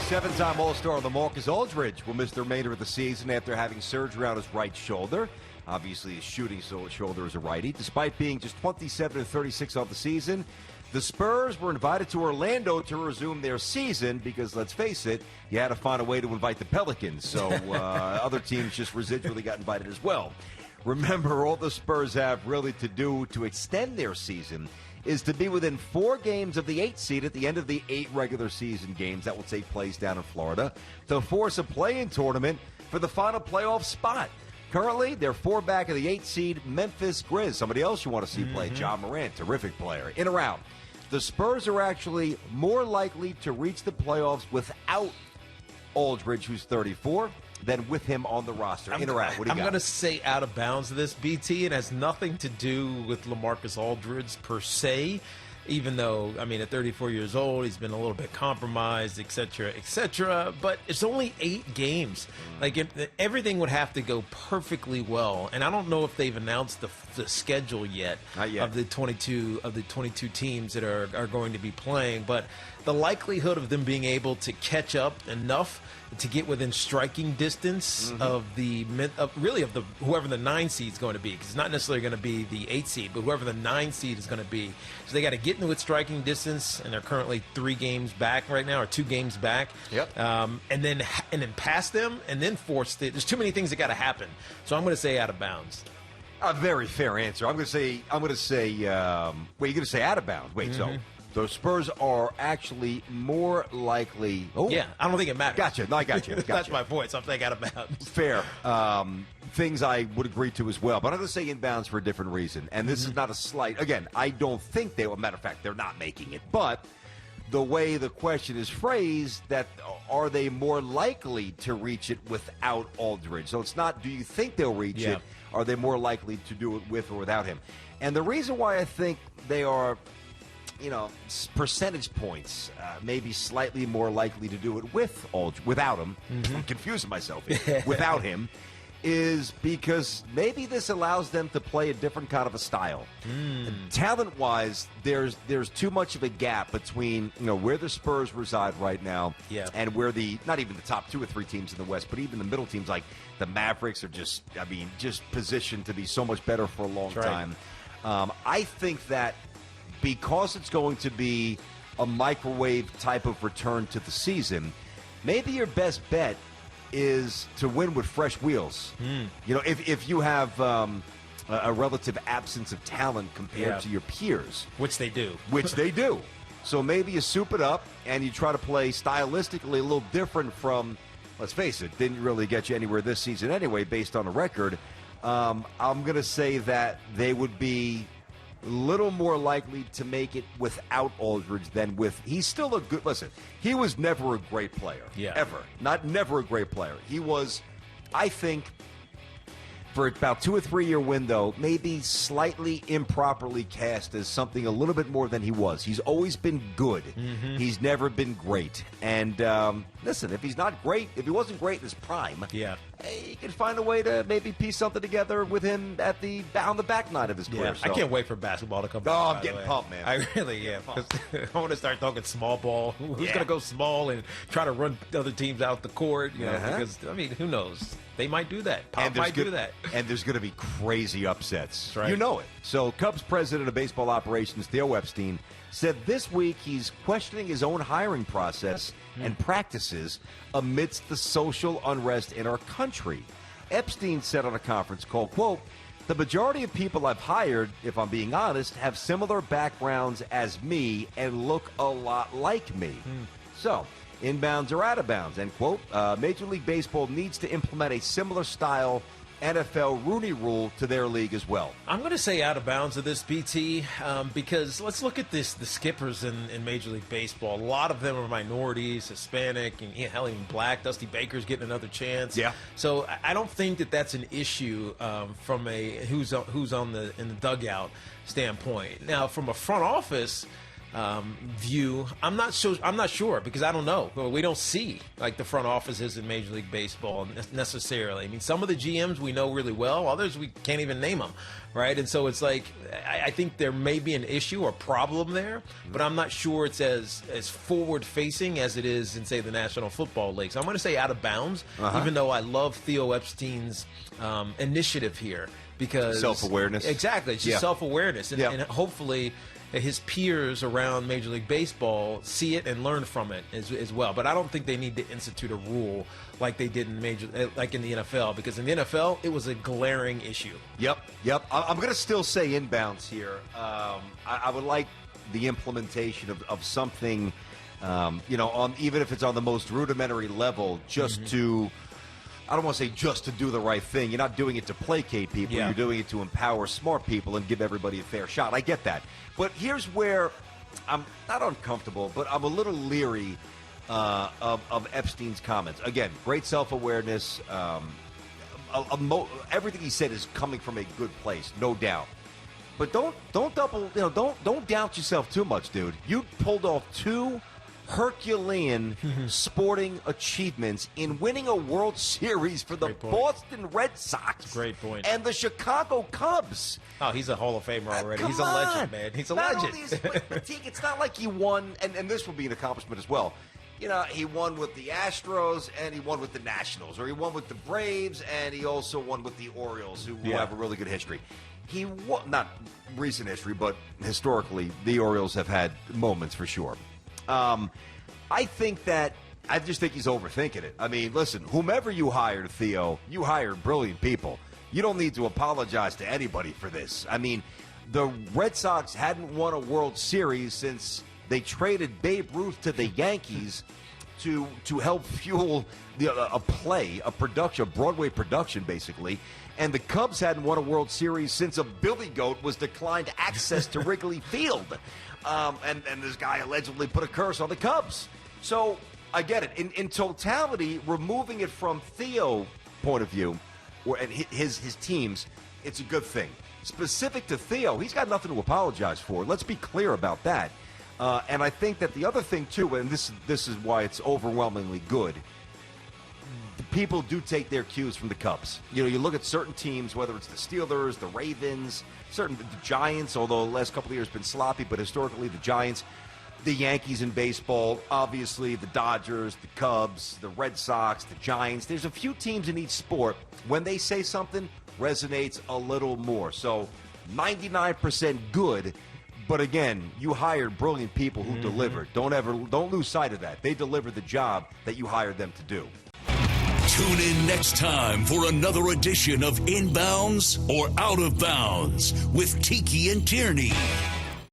Seven-time All-Star LaMarcus Aldridge will miss the remainder of the season after having surgery on his right shoulder. Obviously, his shooting shoulder is a righty. Despite being just 27-36 on the season, the Spurs were invited to Orlando to resume their season because, let's face it, you had to find a way to invite the Pelicans. So other teams just residually got invited as well. Remember, all the Spurs have really to do to extend their season is to be within 4 games of the 8th seed at the end of the 8 regular season games that will take place down in Florida to force a play-in tournament for the final playoff spot. Currently, they're 4 back of the 8th seed Memphis Grizz. Somebody else you want to see play, John Morant, terrific player. In a round, the Spurs are actually more likely to reach the playoffs without Aldridge, who's 34, than with him on the roster. In a round, what do you got? I'm going to say out of bounds of this, BT. It has nothing to do with LaMarcus Aldridge per se, even though, I mean, at 34 years old, he's been a little bit compromised, et cetera, but it's only 8 games. Like, everything would have to go perfectly well, and I don't know if they've announced the schedule yet, of the 22 teams that are going to be playing, but the likelihood of them being able to catch up enough to get within striking distance of whoever the 9 seed is going to be, because it's not necessarily going to be the 8 seed, but whoever the 9 seed is going to be. So they got to get into its striking distance, and they're currently 3 games back right now, or 2 games back. Yep. And then pass them, and then force it. There's too many things that got to happen. So I'm going to say out of bounds. A very fair answer. I'm going to say. Wait, you're going to say out of bounds? Wait, so the Spurs are actually more likely. Oh, yeah, I don't think it matters. Gotcha. No, I got you. That's my point. So I'm saying out of bounds. Fair. Things I would agree to as well, but I'm going to say inbounds for a different reason. And this is not a slight. Again, I don't think they will. Matter of fact, they're not making it. But the way the question is phrased, that are they more likely to reach it without Aldridge? So it's not, do you think they'll reach it? Are they more likely to do it with or without him? And the reason why I think they are, percentage points, maybe slightly more likely to do it without him. I'm confusing myself here. Without him, is because maybe this allows them to play a different kind of a style. Talent-wise, there's too much of a gap between where the Spurs reside right now and where not even the top 2 or 3 teams in the West, but even the middle teams like the Mavericks are just positioned to be so much better for a long time. I think that because it's going to be a microwave type of return to the season, maybe your best bet is to win with fresh wheels. If you have a relative absence of talent compared to your peers. Which they do. So maybe you soup it up and you try to play stylistically a little different from, let's face it, didn't really get you anywhere this season anyway based on the record. I'm going to say that they would be a little more likely to make it without Aldridge than with. He's still a good. Listen, he was never a great player. Ever. Never a great player. He was, I think, for about 2 or 3 year window, maybe slightly improperly cast as something a little bit more than he was. He's always been good. He's never been great. And listen, if he's not great, if he wasn't great in his prime, you can find a way to maybe piece something together with him on the back nine of his career. So. I can't wait for basketball to come back. Oh, I'm getting pumped, man. I really am. I want to start talking small ball. Who's going to go small and try to run other teams out the court? Because, who knows? They might do that. Pop might do that. And there's going to be crazy upsets. That's right. You know it. So Cubs president of baseball operations, Theo Epstein, said this week he's questioning his own hiring process and practices amidst the social unrest in our country. Epstein said on a conference call, quote, "The majority of people I've hired, if I'm being honest, have similar backgrounds as me and look a lot like me." So, inbounds or out of bounds, end quote. Major League Baseball needs to implement a similar style NFL Rooney Rule to their league as well. I'm going to say out of bounds of this, BT, because let's look at the skippers in Major League Baseball. A lot of them are minorities, Hispanic, and hell, even black. Dusty Baker's getting another chance. So I don't think that that's an issue from a who's in the dugout standpoint. Now, from a front office, view. I'm not sure because I don't know. We don't see like the front offices in Major League Baseball necessarily. I mean, some of the GMs we know really well, others we can't even name them, right? And so it's like I think there may be an issue or problem there, but I'm not sure it's as forward facing as it is in say the National Football League. So I'm going to say out of bounds, even though I love Theo Epstein's initiative here because self-awareness. Exactly, it's just self-awareness, and hopefully his peers around Major League Baseball see it and learn from it as well. But I don't think they need to institute a rule like they did in like in the NFL, because in the NFL it was a glaring issue. Yep. I'm going to still say inbounds here. I would like the implementation of something, even if it's on the most rudimentary level, just to. I don't want to say just to do the right thing. You're not doing it to placate people. You're doing it to empower smart people and give everybody a fair shot. I get that. But here's where I'm not uncomfortable, but I'm a little leery of Epstein's comments. Again, great self-awareness. Everything he said is coming from a good place, no doubt. But don't doubt yourself too much, dude. You pulled off two Herculean sporting achievements in winning a World Series for the Boston Red Sox. Great point. And the Chicago Cubs. Oh, he's a Hall of Famer already. Come he's a legend, man. He's a legend. But Tiki, it's not like he won, and this will be an accomplishment as well. He won with the Astros and he won with the Nationals, or he won with the Braves and he also won with the Orioles, who have a really good history. He won, not recent history, but historically, the Orioles have had moments for sure. I just think he's overthinking it. I mean, listen, whomever you hired, Theo, you hired brilliant people. You don't need to apologize to anybody for this. I mean, the Red Sox hadn't won a World Series since they traded Babe Ruth to the Yankees to help fuel a Broadway production, basically. And the Cubs hadn't won a World Series since a billy goat was declined access to Wrigley Field. And this guy allegedly put a curse on the Cubs. So I get it. In totality, removing it from Theo's point of view and his teams, it's a good thing. Specific to Theo, he's got nothing to apologize for. Let's be clear about that. And I think that the other thing, too, and this is why it's overwhelmingly good, the people do take their cues from the Cubs. You look at certain teams, whether it's the Steelers, the Ravens, the Giants, although the last couple of years have been sloppy, but historically the Giants, the Yankees in baseball, obviously the Dodgers, the Cubs, the Red Sox, the Giants. There's a few teams in each sport, when they say something, resonates a little more. So 99% good. But again, you hired brilliant people who delivered. Don't lose sight of that. They delivered the job that you hired them to do. Tune in next time for another edition of Inbounds or Out of Bounds with Tiki and Tierney.